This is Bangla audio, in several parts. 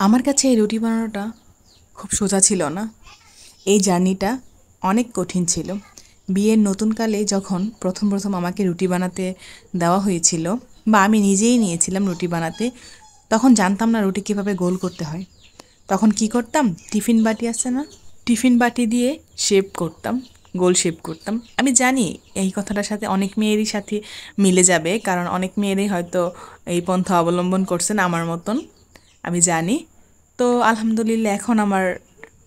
আমার কাছে এই রুটি বানানোটা খুব সোজা ছিল না। এই জার্নিটা অনেক কঠিন ছিল। বিয়ের নতুনকালে যখন প্রথম আমাকে রুটি বানাতে দেওয়া হয়েছিল বা আমি নিজেই নিয়েছিলাম রুটি বানাতে, তখন জানতাম না রুটি কীভাবে গোল করতে হয়। তখন কি করতাম, টিফিন বাটি আছে না, টিফিন বাটি দিয়ে শেপ করতাম, গোল শেপ করতাম। আমি জানি এই কথাটার সাথে অনেক মেয়েরই সাথে মিলে যাবে, কারণ অনেক মেয়েরই হয়তো এই পন্থা অবলম্বন করছেন আমার মতন, আমি জানি। তো আলহামদুলিল্লাহ এখন আমার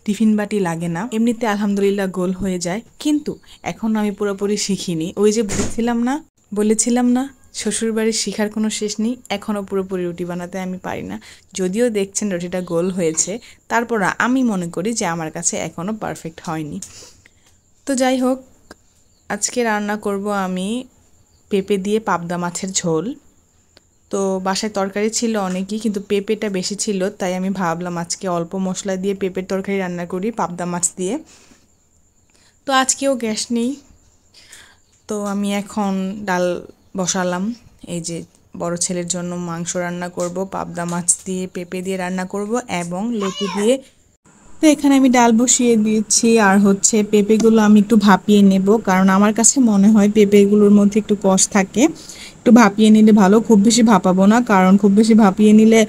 টিফিন বাটি লাগে না, এমনিতে আলহামদুলিল্লাহ গোল হয়ে যায়। কিন্তু এখন আমি পুরোপুরি শিখিনি। ওই যে বলেছিলাম না শ্বশুরবাড়ির শিখার কোনো শেষ নেই। এখনও পুরোপুরি রুটি বানাতে আমি পারি না। যদিও দেখছেন রুটিটা গোল হয়েছে, তারপর আমি মনে করি যে আমার কাছে এখনও পারফেক্ট হয়নি। তো যাই হোক, আজকে রান্না করব আমি পেঁপে দিয়ে পাবদা মাছের ঝোল। তো বাসায় তরকারি ছিল অনেকই, কিন্তু পেঁপেটা বেশি ছিল, তাই আমি ভাবলাম আজকে অল্প মশলা দিয়ে পেঁপের তরকারি রান্না করি পাবদা মাছ দিয়ে। তো আজকেও গ্যাস নেই, তো আমি এখন ডাল বসালাম। এই যে বড় ছেলের জন্য মাংস রান্না করব, পাবদা মাছ দিয়ে পেঁপে দিয়ে রান্না করব এবং লতি দিয়ে। তো এখানে আমি ডাল বসিয়ে দিয়েছি, আর হচ্ছে পেঁপেগুলো আমি একটু ভাপিয়ে নেব, কারণ আমার কাছে মনে হয় পেঁপেগুলোর মধ্যে একটু কষ থাকে। একটু ভাপিয়ে নিলে ভালো, খুব বেশি ভাপাবো না, কারণ খুব বেশি ভাপিয়ে নিলে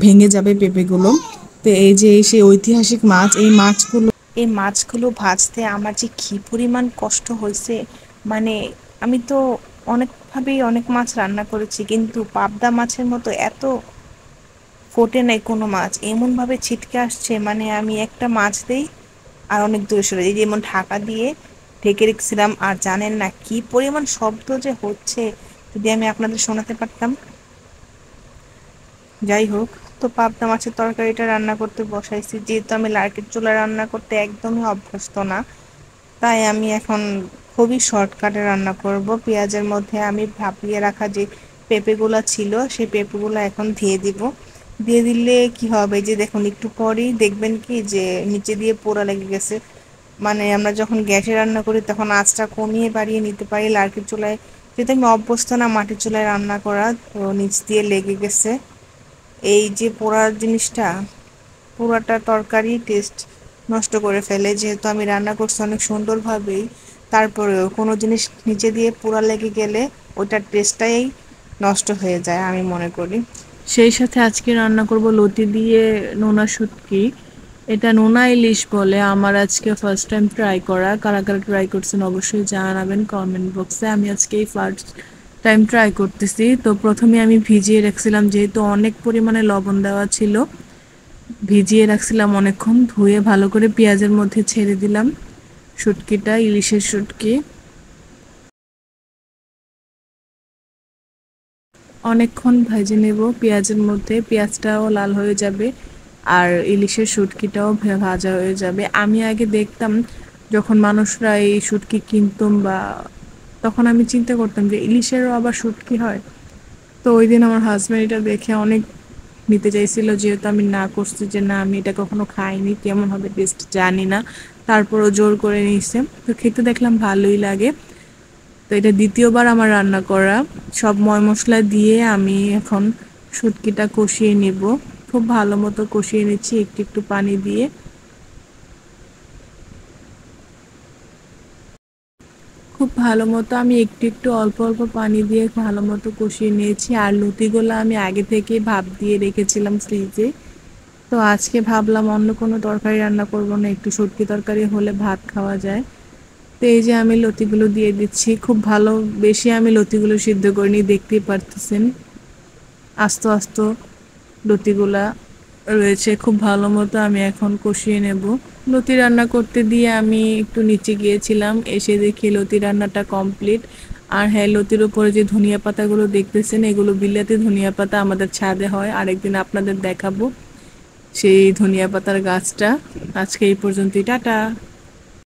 ভেঙে যাবে পেঁপেগুলো। তো এই যে সেই ঐতিহাসিক মাছ, এই মাছগুলো ভাজতে আমার যে কী পরিমাণ কষ্ট হয়েছে, মানে আমি তো অনেকভাবেই অনেক মাছ রান্না করেছি, কিন্তু পাবদা মাছের মতো এত ফোটে নাই কোনো মাছ, এমনভাবে ছিটকে আসছে, মানে আমি একটা মাছ দেই আর অনেক দূরে সরে যাই, যেমন ঢাকা দিয়ে ঢেকে রেখেছিলাম। আর জানেন না কি পরিমাণ শব্দ যে হচ্ছে, যদি আমি আপনাদের শোনাতে পারতাম। যাই হোক, তো পাবদা মাছের তরকারিটা রান্না করতে বসাইছি। যেহেতু আমি লার্কির চুলা রান্না করতে একদমই অভ্যস্ত না, তাই আমি এখন খুবই শর্টকাটে রান্না করব। পেঁয়াজের মধ্যে আমি ভাপিয়ে রাখা যে পেঁপেগুলো ছিল, সেই পেঁপেগুলো এখন দিয়ে দিব। দিয়ে দিলে কি হবে, যে দেখুন একটু পরেই দেখবেন কি যে নিচে দিয়ে পোড়া লেগে গেছে। মানে আমরা যখন গ্যাসে রান্না করি তখন আঁচটা কমিয়ে বাড়িয়ে নিতে পারি, লার্কির চুলায় যেহেতু আমি অভ্যস্ত না মাটির চুলায় রান্না করা, তো নিচ দিয়ে লেগে গেছে। এই যে পোড়ার জিনিসটা পুরাটা তরকারি টেস্ট নষ্ট করে ফেলে। যেহেতু আমি রান্না করছি অনেক সুন্দরভাবেই, তারপরেও কোনো জিনিস নিচে দিয়ে পোড়া লেগে গেলে ওটার টেস্টটাই নষ্ট হয়ে যায় আমি মনে করি। সেই সাথে আজকে রান্না করব লতি দিয়ে নোনা শুটকি। এটা নোনা ইলিশ বলে। আমার আজকে ফার্স্ট টাইম ট্রাই করা। কারা কারা ট্রাই করছেন অবশ্যই জানাবেন কমেন্ট বক্সে। আমি আজকে এই ফার্স্ট টাইম ট্রাই করতেছি। তো প্রথমে আমি ভিজিয়ে রাখছিলাম, যেহেতু অনেক পরিমাণে লবণ দেওয়া ছিল, ভিজিয়ে রাখছিলাম অনেকক্ষণ। ধুয়ে ভালো করে পেঁয়াজের মধ্যে ছেড়ে দিলাম শুটকিটা, ইলিশের শুটকি। অনেকক্ষণ ভেজে নেব পেঁয়াজের মধ্যে, পেঁয়াজটাও লাল হয়ে যাবে আর ইলিশের শুটকিটাও ভাজা হয়ে যাবে। আমি আগে দেখতাম যখন মানুষরা এই শুটকি কিনতাম, বা তখন আমি চিন্তা করতাম যে ইলিশেরও আবার শুটকি হয়। তো ওই দিন আমার হাজব্যান্ড এটা দেখে অনেক নিতে চাইছিল, যেহেতু আমি না করছি যে না আমি এটা কখনো খাইনি, কেমন হবে টেস্ট জানি না, তারপরও জোর করে নিছে। তো খেতে দেখলাম ভালোই লাগে। তো এটা দ্বিতীয়বার আমার রান্না করা। সব ময় মশলা দিয়ে আমি এখন শুটকিটা কষিয়ে নেব। খুব ভালো মতো কষিয়ে নিচ্ছি একটু একটু পানি দিয়ে। খুব ভালো মতো আমি একটু একটু অল্প অল্প পানি দিয়ে ভালো মতো কষিয়ে নিয়েছি। আর লতিগুলো আমি আগে থেকে ভাপ দিয়ে রেখেছিলাম ফ্রিজে। তো আজকে ভাবলাম অন্য কোনো তরকারি রান্না করব না, একটু শুটকি তরকারি হলে ভাত খাওয়া যায়। তো এই যে আমি লতিগুলো দিয়ে দিচ্ছি। খুব ভালো বেশি আমি লতিগুলো সিদ্ধ করিনি, দেখতেই পারতেছেন আস্ত আস্ত লতিগুলা রয়েছে। খুব ভালো মতো আমি এখন কষিয়ে নেব। লতি রান্না করতে দিয়ে আমি একটু নিচে গিয়েছিলাম, এসে দেখি লতি রান্নাটা কমপ্লিট। আর হ্যাঁ, লতির উপরে যে ধনিয়া পাতাগুলো দেখতেছেন, এগুলো বিলাতি ধনিয়া পাতা, আমাদের ছাদে হয়, আরেকদিন আপনাদের দেখাবো সেই ধনিয়া পাতার গাছটা। আজকে এই পর্যন্তই, টাটা।